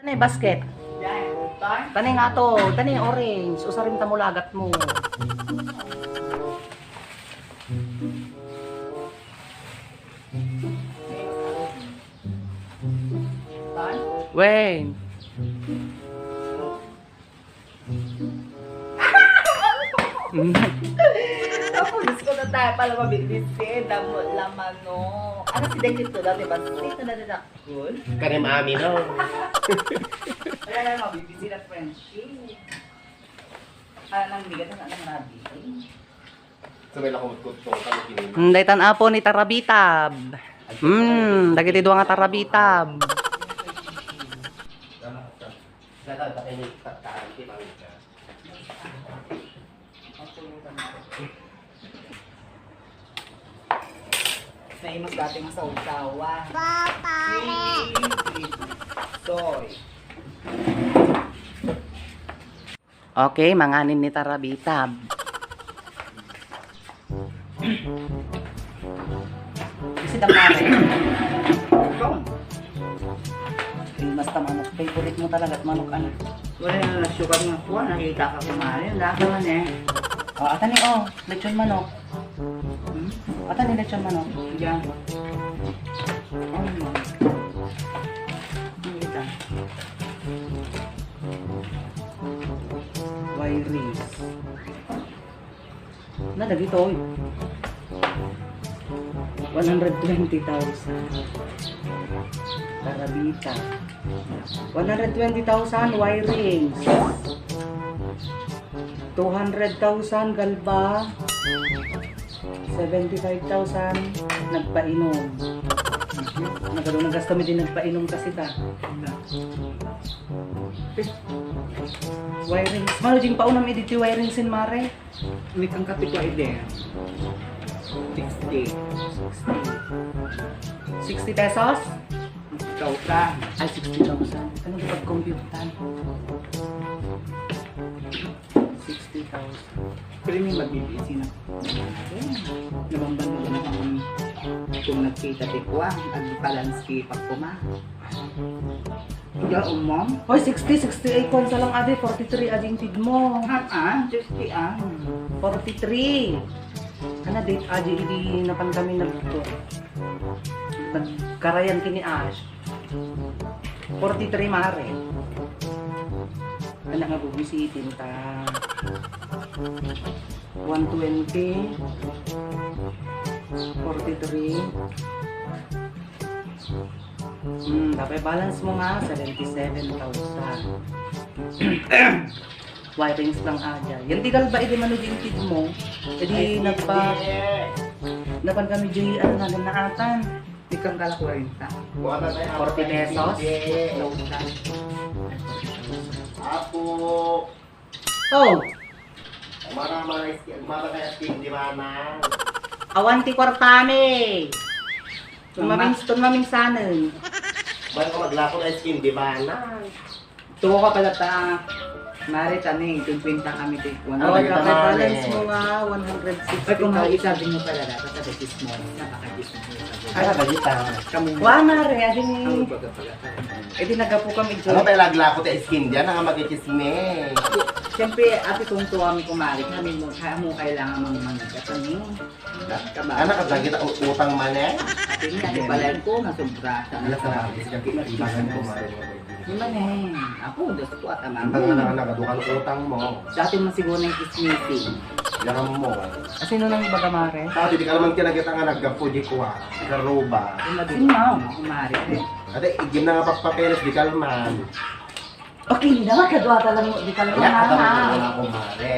Ano yung basket? Tani nga to, tani orange. Usarin ta mo lagat mo. Wayne. Ako, gusto na tayo pala mabilisin. Damo laman, no. Ano si Dekit to dati ba? Dito na din ako. Kani mami no. Kaya na mabilisin at friendship. Nang bigat na nang nabi. Sabay lang kumut to kami kini. Daytan apo ni Tarabitab. Dagiti duwa nga Tarabitab. Data ta ini tataan ti mami ka. Naimas dati nga sa usawa. Papa. Soy. Okay, manganin ni Tarabitab. Kasi damari. Basta manok. Favorite mo talaga at manok ano. Wala na nasukat nga po. Nakita ka kumari. Laki man eh. Atan ni lechon manok. Atan ni lechon manok. Diyan. Nakita. Wirings. Nada dito oy. 120,000. Tarabita. 120,000 wirings. 200,000 galba. 75,000 nagpainom. Nagkaroon kami din nagpainom kasi ta. Wirings. Mano ding paunam edit yung wirings in mare? May kang kape ko ide. 60. 60 pesos? Ikaw ka. Ay, 60,000. Ano ba pag-computan? 60,000. Pero may magbibisi na. Nabambando na kung nagkita tikwa. Ang palanski pag kuma. Kaya umam. Hoy, 60 kon sa lang ade, 43 ading tid mo. Just di 43. Kana date ade idi napan kami nagto. Nagkarayan kini Ash. 43 mare. Ana nga bubisitin ta. 120 43 dapat balance mo nga 77,000. Wirings lang aja. Yan tigal ba idi mano din tid mo? Edi napan kami di ano na naatan. Di kang kala 40. 40 pesos. Apo. Oh, Mara kaya skin di mana. awanti kwartame. Tumaming sanen. Ba't ko maglako na skin di mana? Tuwa ka pala ta. Mari tani, 20 kami di. Awal ka Ano, kay balance mo nga 160. Ay, kung makikita din mo pala dapat sa betis mo. Napakagis mo. Ay, nagita. Kamu mo. Wa mare adi Ang ni. baga pala. Edi nagapo kami Ano dyan. tayo laglako ta skin diyan nga magkikisme. Siyempre, ate kung tuwa mi kumari, kami mo kailangan mong manigat. Ano? Ano ka kita utang man eh? Ate niya, ate pala ko, nasobra. Alas na ako, ibagan ko man. Hindi man eh. Ako, gusto ko at Ang amang. nakadukan utang mo. Dati mo siguro na yung kismeeting. Yaram mo. Sino nang ibaga mare? Dati di ka naman kinakita nga naggapo di ko ha. Karuba. Sino mo? Kumari. Ate, igim na nga papapeles di kalman. Okay, hindi naman kadwa talang di ka lang Kaya katawag ko ha. na kumare.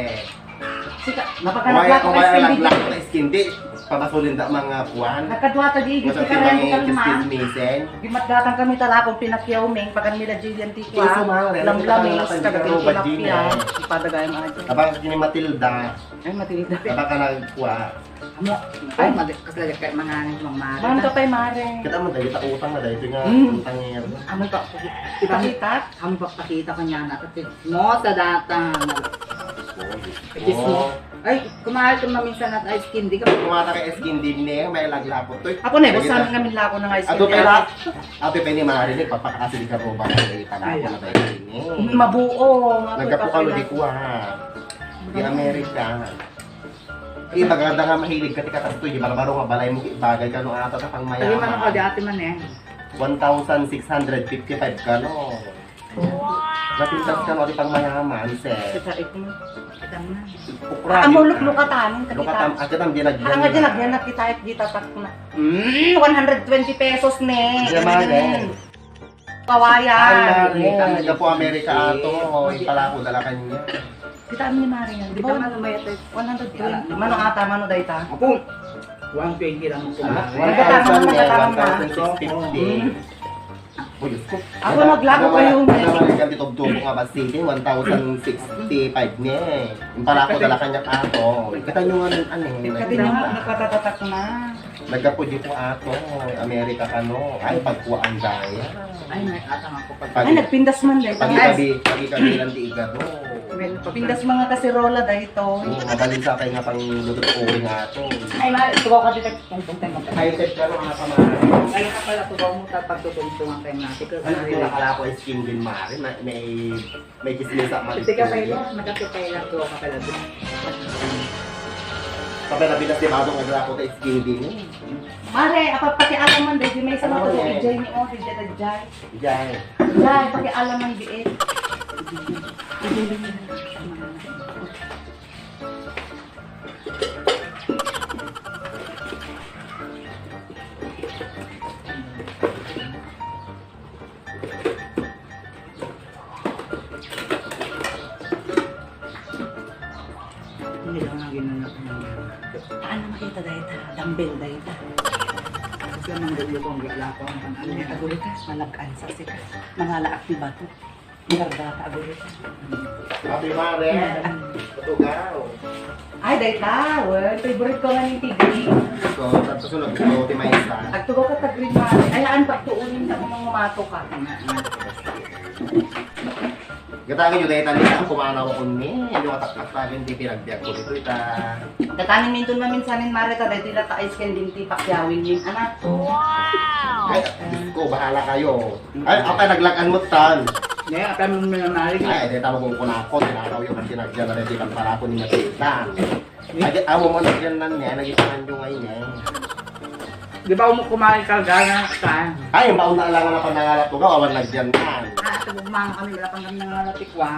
Sika, napakalagla ko Kumaya kay Cindy. laglako na skin di. Papasulin ta mga puwan. Nakadwa ta di, di Masang ka rin di timangin kalma. kiskismisen. Gimatgatan kami talakong pinakyauming, pagan nila Jillian Tikwa, Iso, mare, lamlamis, nagtatalakan, kagating di ka robot din, tilapia, eh. ipadagay mga dyan. Abang kini Matilda. Ay, matilda. Abang ka nagkuha. Amo, ay, kasi kay manganin mong mari. Mahal ka pa'y mare. Kita mo dahil kita utang na dahil ito nga utang nga. Amo pa, Ipakita? kami pakita ko niya na kasi mo sa data. Kiss mo. Ay, kumahal ko maminsan at ice candy ka. Kumata kay skin din niya, may laglapot to. Ako na, basta namin kami lako ng ice Ato cream. pala, ato pa ni marinig, papakasi ka roba na italako na tayo ini. Mabuo. Nagkapukalo di kuha. Di Amerika. Maganda nga mahilig ka tika tas to, di barbaro nga balay mo bagay ka no ato ta pang Ay, man ako mayaman. dati man eh. 1,655 ka no. Napintas ka no di pang mayaman, sir. Sa ito mo. Kitang na. Amo lukatan kita. Lukatam, agad ang dinagyan. Ang nga dinagyan na kita at dita tak na. 120 pesos ne. Diyan man Kawayan. Hindi po Amerika ato, yung pala ko dala kanya. Kita amin ni Marian. Di Di ba ba? man umayat eh. 120. Mano ata, mano dayta? Ako, 120 lang ako. Nagkatarang na. 1,650. Uy, Diyos ko. Ako naglako kayo. Nagawalikan dito tubo nga ba city, 1,065 niya eh. Yung pala ko dala kanya ato. Kita nyo nga ano Kasi nga, nagpatatatak na. Nagkapudyo ko ato, Amerika ka no. Ay, pagkuha ang daya. Ay, may atang ako pag... Ay, nagpindas man dahil. Pagi-kabi lang di igado. Pindas mga kasirola dahil ito. Mabalin sa tayo nga pang lutot uwi nga ito. Ay, mahal, tugaw ka dito. Tungtong mo. High-tech ka no, mga pamahalan. Kaya ka pala, tugaw mo pagtutungtungan tayo natin. Ano yung nakala ko ay skin din mari, may kismisa mali. Hindi ka pala, magkakipay lang tugaw ka pala doon. Kapag nabilas di bagong nagla ko ay skin din eh. Mare, pati alam man dahil may isang ito. Ijay ni O, si Jeta Jai. Diyan. Jai, pati alam man diit. Hindi lang nga ginanap mo. Paano makita dahil ta? Dumbbell dahil ta. Kasi ang mga ko ang gilako ang Ano ano. yung agulit ka? Malagkaan sa sika. Manala aktiba to. Garda ka agulit ka. Happy Mare. Tugaw. Ay, dahil ta. Well, favorite ko nga ng TV. So, tapos sunod ko ti may isa. Agtugaw ka ta green mare. Ay, laan pagtuunin sa mga umato ka. Gatangin nyo dahil tali sa kumanaw ko ni. Yung atak-tak sa akin, di pinagbiyak ko dito. Ita. Katangin minton maminsanin mare ta dahil tila ta ice candy ti pakyawin yun. Anak. Ay, Diyos ko, bahala kayo. Ay, ako ay naglagan mo tan. Ngayon, alam mo na nalig. Ay, di tama kong kunakot. Tinakaw yung kasi nagyan na rin di para ko ni Matitan. Ay, amo mo nagyan na niya. Nagitangan yung ngayon niya. Di ba mo kumain ka gana ka? Ay, mauna lang na panangalap ko ka. Awan nagyan kan. Tubog mga kami, wala pang kami nangangatikwa.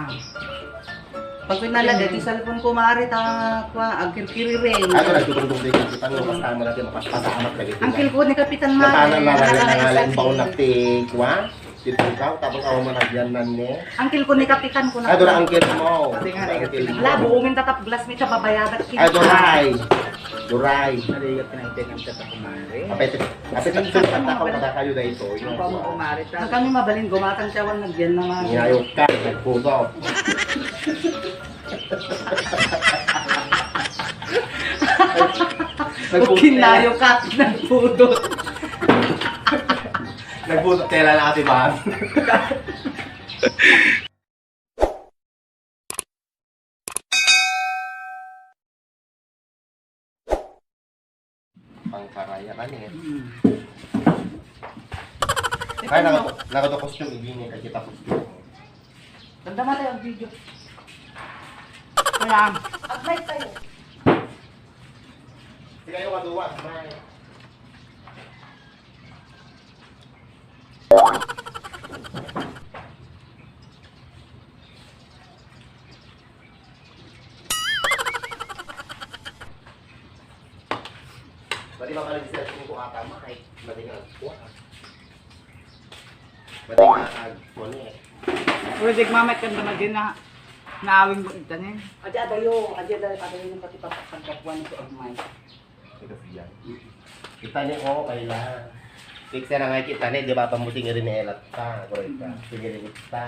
Pag pinalagay, ti cellphone ko mare ta kwa agkiri ring. Ay, ito nagtutundong din kita. Nung kasama natin, mapasamat lagi. Angkil ko ni Kapitan Mare. Natanan na lang nangalan baon na tikwa. Dito ikaw, tapos ako managyan na niya. Angkil ko ni Kapitan ko na. Ay, doon ang angkil mo. Pati nga, Labo, umin tatap glass mi sa babayadat Ay, Duray. Duray. Naligat ka na itinan ka sa kumari. Kapit ang sulpan na kada kayo na ito. Yung pa mo kumari ta. Ang kami mabalin gumatang tiyawan nagyan na mga. Inayok ka, nagputo. Kinayo ka, nagpudot. Nagputo, tela na kasi ba? Pangkaraya ka niya. Ay, nakato-costume, hindi niya kakita costume. Tanda mo tayo ang video. Kaya,Ag-live tayo. Sige kayo kaduwa, may. Bali ba pala di ko ata makay? Bali nga kuha. Bali nga agpon eh. pwede mamat ka naman din na naawing mo itanin. Adya dayo ng pati patakpan kapwa nito ang mic. Ito siya. Kita ni o kailan. Fix na nga kita ni, di ba pamuting rin ni Elat pa. Correct ka. Sige rin kita.